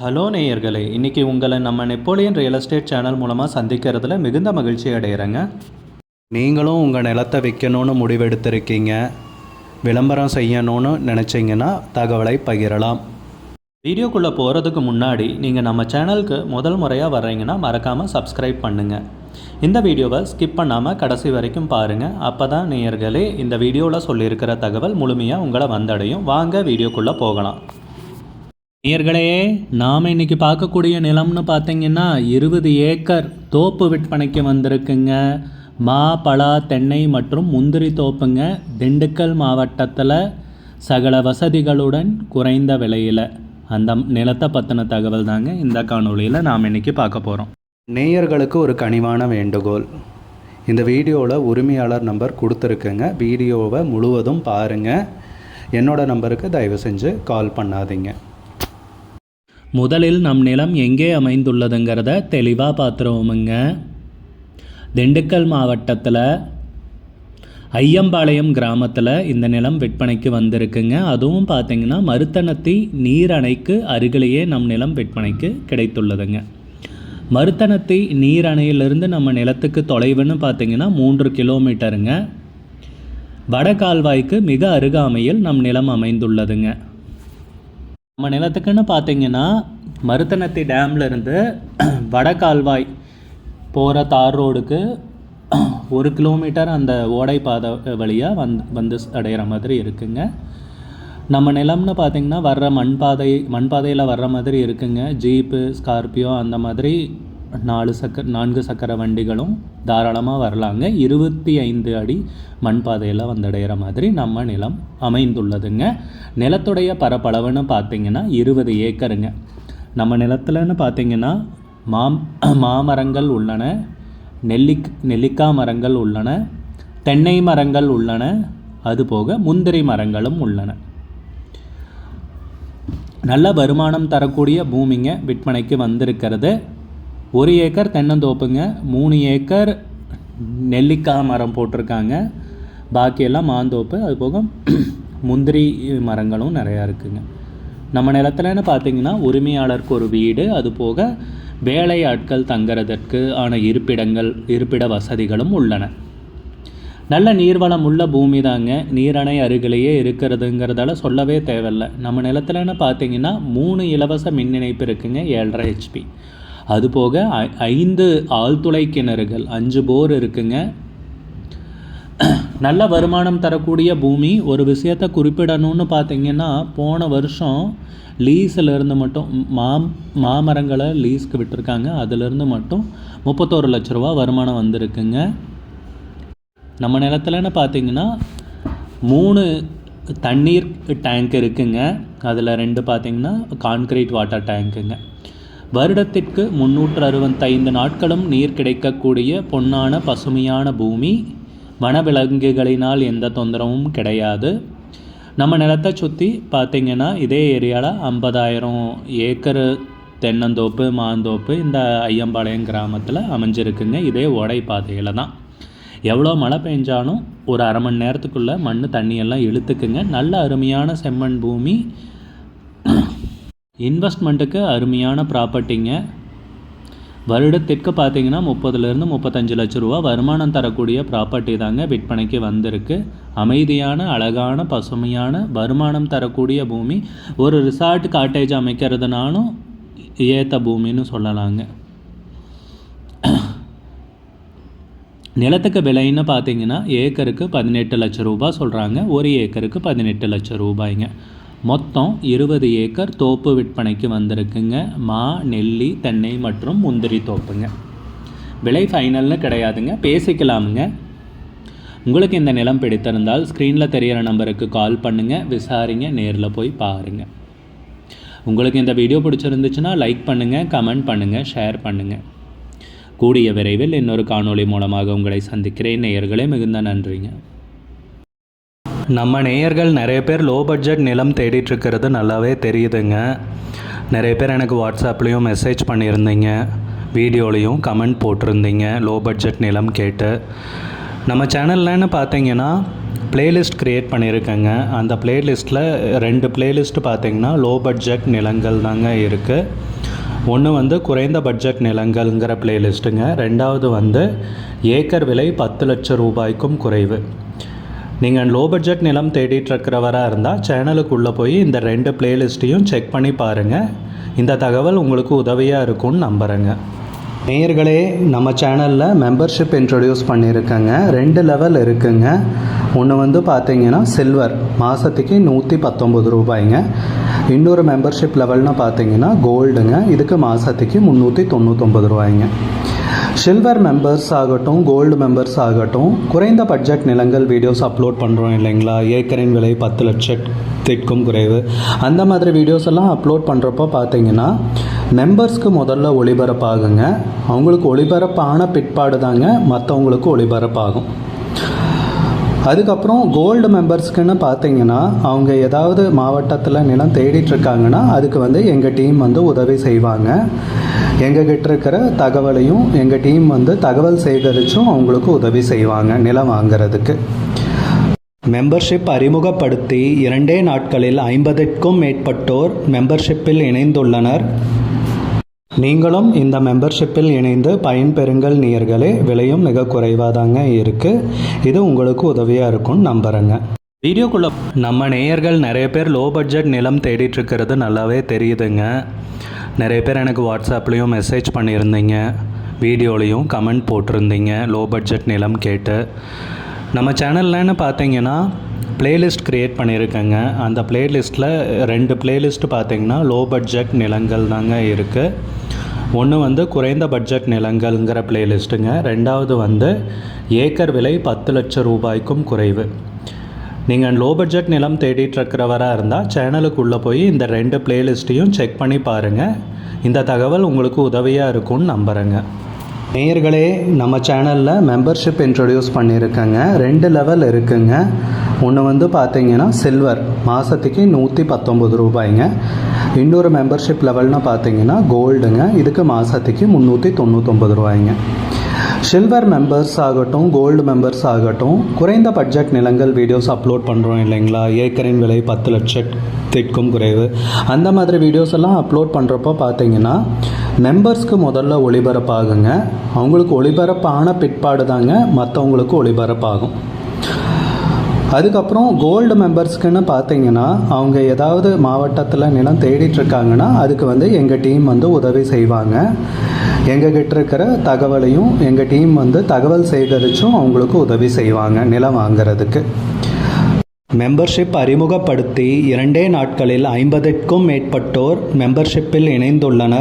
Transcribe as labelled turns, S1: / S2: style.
S1: Hello நேயர்களே, இன்றைக்கி உங்களை நம்ம நெப்போலியன் ரியல் எஸ்டேட் சேனல் மூலமாக சந்திக்கிறதுல மிகுந்த மகிழ்ச்சி அடைகிறேங்க. நீங்களும் உங்கள் நிலத்தை விற்கணும்னு முடிவெடுத்திருக்கீங்க, விளம்பரம் செய்யணும்னு நினச்சிங்கன்னா தகவலை பகிரலாம். வீடியோக்குள்ளே போகிறதுக்கு முன்னாடி நீங்கள் நம்ம சேனலுக்கு முதல் முறையாக வர்றீங்கன்னா மறக்காமல் சப்ஸ்கிரைப் பண்ணுங்கள். இந்த வீடியோவை ஸ்கிப் பண்ணாமல் கடைசி வரைக்கும் பாருங்கள். அப்போ தான் நேயர்களே இந்த வீடியோவில் சொல்லியிருக்கிற தகவல் முழுமையாக உங்களை வந்தடையும். வாங்க வீடியோக்குள்ளே போகலாம். நேயர்களே, நாம் இன்றைக்கி பார்க்கக்கூடிய நிலம்னு பார்த்தீங்கன்னா 20 ஏக்கர் தோப்பு விற்பனைக்கு வந்திருக்குங்க. மா, பலா, தென்னை மற்றும் முந்திரி தோப்புங்க. திண்டுக்கல் மாவட்டத்தில் சகல வசதிகளுடன் குறைந்த விலையில். அந்த நிலத்தை பற்றின தகவல் தாங்க இந்த காணொளியில் நாம் இன்றைக்கி பார்க்க போகிறோம். நேயர்களுக்கு ஒரு கனிவான வேண்டுகோள், இந்த வீடியோவில் உரிமையாளர் நம்பர் கொடுத்துருக்குங்க. வீடியோவை முழுவதும் பாருங்கள். என்னோட நம்பருக்கு தயவு செஞ்சு கால் பண்ணாதீங்க. முதலில் நம் நிலம் எங்கே அமைந்துள்ளதுங்கிறத தெளிவாக பார்த்துருவோமுங்க. திண்டுக்கல் மாவட்டத்தில் ஐயம்பாளையம் கிராமத்தில் இந்த நிலம் விற்பனைக்கு வந்திருக்குங்க. அதுவும் பார்த்திங்கன்னா மருத்தனத்தி நீர் அணைக்கு அருகிலேயே நம் நிலம் விற்பனைக்கு கிடைத்துள்ளதுங்க. மருத்தனத்தி நீர் அணையிலிருந்து நம்ம நிலத்துக்கு தொலைவுன்னு பார்த்திங்கன்னா 3 கிலோமீட்டருங்க. வடகால்வாய்க்கு மிக அருகாமையில் நம் நிலம் அமைந்துள்ளதுங்க. நம்ம நிலத்துக்குன்னு பார்த்தீங்கன்னா மருத்தனத்தி டேம்லேருந்து வடகால்வாய் போகிற தார் ரோடுக்கு 1 கிலோமீட்டர் அந்த ஓடை பாதை வழியாக வந்து அடைகிற மாதிரி இருக்குங்க. நம்ம நிலம்னு பார்த்திங்கன்னா வர்ற மண்பாதையில் வர்ற மாதிரி இருக்குங்க. ஜீப்பு, ஸ்கார்பியோ அந்த மாதிரி 4 சக்கர வண்டிகளும் தாராளமாக வரலாங்க. 25 அடி மண்பாதையில் வந்தடைகிற மாதிரி நம்ம நிலம் அமைந்துள்ளதுங்க. நிலத்துடைய பரப்பளவுன்னு பார்த்திங்கன்னா 20 ஏக்கருங்க. நம்ம நிலத்தில்னு பார்த்திங்கன்னா மாமரங்கள் உள்ளன, நெல்லிக்காய் மரங்கள் உள்ளன, தென்னை மரங்கள் உள்ளன, அதுபோக முந்திரி மரங்களும் உள்ளன. நல்ல வருமானம் தரக்கூடிய பூமிங்க விற்பனைக்கு வந்திருக்கிறது. 1 ஏக்கர் தென்னந்தோப்புங்க, 3 ஏக்கர் நெல்லிக்காய் மரம் போட்டிருக்காங்க. பாக்கியெல்லாம் மாந்தோப்பு, அதுபோக முந்திரி மரங்களும் நிறையா இருக்குங்க. நம்ம நிலத்துலன்னு பார்த்திங்கன்னா உரிமையாளருக்கு ஒரு வீடு, அதுபோக வேலை ஆட்கள் தங்குறதற்கு ஆன இருப்பிட வசதிகளும் உள்ளன. நல்ல நீர்வளம் உள்ள பூமி தாங்க. நீரணை அருகிலேயே இருக்கிறதுங்கிறதால சொல்லவே தேவையில்லை. நம்ம நிலத்துலன்னு பார்த்திங்கன்னா 3 இலவச மின் இணைப்பு இருக்குங்க, 7.5 HP. அதுபோக 5 ஆழ்துளை கிணறுகள், 5 போர் இருக்குங்க. நல்ல வருமானம் தரக்கூடிய பூமி. ஒரு விஷயத்தை குறிப்பிடணும்னு பார்த்திங்கன்னா போன வருஷம் லீஸிலிருந்து மட்டும் மாமரங்களை லீஸ்க்கு விட்டுருக்காங்க. அதிலிருந்து மட்டும் 31 லட்ச ரூபா வருமானம் வந்திருக்குங்க. நம்ம நிலத்துலன்னு பார்த்திங்கன்னா 3 தண்ணீர் டேங்க் இருக்குங்க. அதில் 2 பார்த்திங்கன்னா கான்க்ரீட் வாட்டர் டேங்க்குங்க. வருடத்திற்கு 365 நாட்களும் நீர் கிடைக்கக்கூடிய பொன்னான பசுமையான பூமி. வனவிலங்குகளினால் எந்த தொந்தரவும் கிடையாது. நம்ம நிலத்தை சுற்றி பார்த்திங்கன்னா இதே ஏரியாவில் 50,000 ஏக்கர் தென்னந்தோப்பு, மாந்தோப்பு இந்த ஐயம்பாளையம் கிராமத்தில் அமைஞ்சிருக்குங்க. இதே ஓடை பாதையில் தான். எவ்வளோ மழை பெஞ்சாலும் ஒரு அரை மணி நேரத்துக்குள்ளே மண் தண்ணியெல்லாம் இழுத்துக்குங்க. நல்ல அருமையான செம்மண் பூமி. இன்வெஸ்ட்மெண்ட்டுக்கு அருமையான ப்ராப்பர்ட்டிங்க. வருடத்திற்கு பார்த்திங்கன்னா 30 to 35 லட்ச ரூபா வருமானம் தரக்கூடிய ப்ராப்பர்ட்டி தாங்க விற்பனைக்கு வந்திருக்கு. அமைதியான, அழகான, பசுமையான, வருமானம் தரக்கூடிய பூமி. ஒரு ரிசார்ட், காட்டேஜ் அமைக்கிறதுனாலும் ஏற்ற பூமின்னு சொல்லலாங்க. நிலத்துக்கு விலைன்னு பார்த்திங்கன்னா ஏக்கருக்கு 18 லட்ச ரூபா சொல்கிறாங்க. 1 ஏக்கருக்கு 18 லட்சம் ரூபாய்ங்க. மொத்தம் 20 ஏக்கர் தோப்பு விற்பனைக்கு வந்திருக்குங்க. மா, நெல்லி, தென்னை மற்றும் முந்திரி தோப்புங்க. விலை ஃபைனல்னு கிடையாதுங்க, பேசிக்கலாமுங்க. உங்களுக்கு இந்த நிலம் பிடித்திருந்தால் ஸ்க்ரீனில் தெரிகிற நம்பருக்கு கால் பண்ணுங்கள், விசாரிங்க, நேரில் போய் பாருங்கள். உங்களுக்கு இந்த வீடியோ பிடிச்சிருந்துச்சுன்னா லைக் பண்ணுங்கள், கமெண்ட் பண்ணுங்கள், ஷேர் பண்ணுங்கள். கூடிய விரைவில் இன்னொரு காணொளி மூலமாக உங்களை சந்திக்கிறேன். நேயர்களே, மிகுந்த நன்றிங்க. நம்ம நேயர்கள் நிறைய பேர் லோ பட்ஜெட் நிலம் தேடிட்டுருக்கிறது நல்லாவே தெரியுதுங்க. நிறைய பேர் எனக்கு வாட்ஸ்அப்லேயும் மெசேஜ் பண்ணியிருந்தீங்க, வீடியோலையும் கமெண்ட் போட்டிருந்தீங்க லோ பட்ஜெட் நிலம் கேட்டு. நம்ம சேனல்லன்னு பார்த்தீங்கன்னா பிளேலிஸ்ட் க்ரியேட் பண்ணியிருக்கேங்க. அந்த பிளேலிஸ்ட்டில் 2 பிளேலிஸ்ட்டு பார்த்திங்கன்னா லோ பட்ஜெட் நிலங்கள் தாங்க இருக்குது. ஒன்று வந்து குறைந்த பட்ஜெட் நிலங்கள்ங்கிற பிளேலிஸ்ட்டுங்க. ரெண்டாவது வந்து ஏக்கர் விலை 10 லட்சம் ரூபாய்க்கும் குறைவு. நீங்கள் லோ பட்ஜெட் நிலம் தேடிட்டுருக்கிறவராக இருந்தால் சேனலுக்குள்ளே போய் இந்த 2 பிளேலிஸ்ட்டையும் செக் பண்ணி பாருங்கள். இந்த தகவல் உங்களுக்கு உதவியாக இருக்கும்னு நம்புகிறேங்க. நேயர்களே, நம்ம சேனலில் மெம்பர்ஷிப் இன்ட்ரடியூஸ் பண்ணியிருக்கேங்க. 2 லெவல் இருக்குங்க. ஒன்று வந்து பார்த்தீங்கன்னா சில்வர், மாதத்துக்கு 119 ரூபாய்ங்க. இன்னொரு மெம்பர்ஷிப் லெவல்னு பார்த்தீங்கன்னா கோல்டுங்க, இதுக்கு மாதத்துக்கு 399 ரூபாய்ங்க. சில்வர் மெம்பர்ஸ் ஆகட்டும், கோல்டு மெம்பர்ஸ் ஆகட்டும், குறைந்த பட்ஜெட் நிலங்கள் வீடியோஸ் அப்லோட் பண்ணுறோம் இல்லைங்களா, ஏக்கரின் விலை 10 லட்சத்திற்கும் குறைவு, அந்த மாதிரி வீடியோஸ் எல்லாம் அப்லோட் பண்ணுறப்போ பார்த்தீங்கன்னா மெம்பர்ஸ்க்கு முதல்ல ஒளிபரப்பாகுங்க. அவங்களுக்கு ஒளிபரப்பான பிற்பாடு தாங்க மற்றவங்களுக்கு ஒளிபரப்பாகும். அதுக்கப்புறம் கோல்டு மெம்பர்ஸ்க்குன்னு பார்த்தீங்கன்னா அவங்க ஏதாவது மாவட்டத்தில் நிலம் தேடிட்டுருக்காங்கன்னா அதுக்கு வந்து எங்கள் டீம் வந்து உதவி செய்வாங்க. எங்ககிட்ட இருக்கிற தகவலையும் எங்கள் டீம் வந்து தகவல் சேகரித்தும் அவங்களுக்கு உதவி செய்வாங்க நிலம் வாங்கிறதுக்கு. மெம்பர்ஷிப் அறிமுகப்படுத்தி 2 நாட்களில் 50க்கும் மேற்பட்டோர் மெம்பர்ஷிப்பில் இணைந்துள்ளனர். நீங்களும் இந்த மெம்பர்ஷிப்பில் இணைந்து பயன்பெறுங்கள் நேயர்களே. விலையும் மிக குறைவாக தாங்க இருக்குது. இது உங்களுக்கு உதவியாக இருக்கும்னு நம்புகிறேங்க. வீடியோக்குள்ளே நம்ம நேயர்கள் நிறைய பேர் லோ பட்ஜெட் நிலம் தேடிட்டுருக்கிறது நல்லாவே தெரியுதுங்க. நிறைய பேர் எனக்கு வாட்ஸ்அப்லேயும் மெசேஜ் பண்ணியிருந்தீங்க, வீடியோலையும் கமெண்ட் போட்டிருந்தீங்க லோ பட்ஜெட் நிலம் கேட்டு. நம்ம சேனல்லன்னு பார்த்தீங்கன்னா பிளேலிஸ்ட் க்ரியேட் பண்ணியிருக்கேங்க. அந்த பிளேலிஸ்ட்டில் 2 பிளேலிஸ்ட் பார்த்தீங்கன்னா லோ பட்ஜெட் நிலங்கள் தாங்க இருக்குது. ஒன்று வந்து குறைந்த பட்ஜெட் நிலங்கள்ங்கிற பிளேலிஸ்ட்டுங்க. ரெண்டாவது வந்து ஏக்கர் விலை 10 லட்சம் ரூபாய்க்கும் குறைவு. நீங்கள் லோ பட்ஜெட் நிலம் தேடிட்டுருக்கிறவராக இருந்தால் சேனலுக்குள்ளே போய் இந்த 2 பிளேலிஸ்ட்டையும் செக் பண்ணி பாருங்கள். இந்த தகவல் உங்களுக்கு உதவியாக இருக்கும்னு நம்புகிறேங்க. நேயர்களே, நம்ம சேனலில் மெம்பர்ஷிப் இன்ட்ரடியூஸ் பண்ணியிருக்கேங்க. 2 லெவல் இருக்குங்க. ஒன்று வந்து பார்த்தீங்கன்னா சில்வர், மாதத்துக்கு 119 ரூபாய்ங்க. இன்னொரு மெம்பர்ஷிப் லெவல்னு பார்த்தீங்கன்னா கோல்டுங்க, இதுக்கு மாதத்துக்கு 399 ரூபாய்ங்க. சில்வர் மெம்பர்ஸ் ஆகட்டும், கோல்டு மெம்பர்ஸ் ஆகட்டும், குறைந்த பட்ஜெட் நிலங்கள் வீடியோஸ் அப்லோட் பண்ணுறோம் இல்லைங்களா, ஏக்கரின் விலை 10 லட்சத்திற்கும் குறைவு, அந்த மாதிரி வீடியோஸ் எல்லாம் அப்லோட் பண்ணுறப்போ பார்த்தீங்கன்னா மெம்பர்ஸ்க்கு முதல்ல ஒளிபரப்பாகுங்க. அவங்களுக்கு ஒளிபரப்பான பிற்பாடு தாங்க மற்றவங்களுக்கு ஒளிபரப்பாகும். அதுக்கப்புறம் கோல்டு மெம்பர்ஸ்க்குன்னு பார்த்தீங்கன்னா அவங்க ஏதாவது மாவட்டத்தில் நிலம் தேடிட்டுருக்காங்கன்னா அதுக்கு வந்து எங்கள் டீம் வந்து உதவி செய்வாங்க. எங்ககிட்ட இருக்கிற தகவலையும் எங்கள் டீம் வந்து தகவல் சேகரித்தும் அவங்களுக்கு உதவி செய்வாங்க நிலம் வாங்கிறதுக்கு. மெம்பர்ஷிப் அறிமுகப்படுத்தி 2 நாட்களில் 50க்கும் மேற்பட்டோர் மெம்பர்ஷிப்பில் இணைந்துள்ளனர்.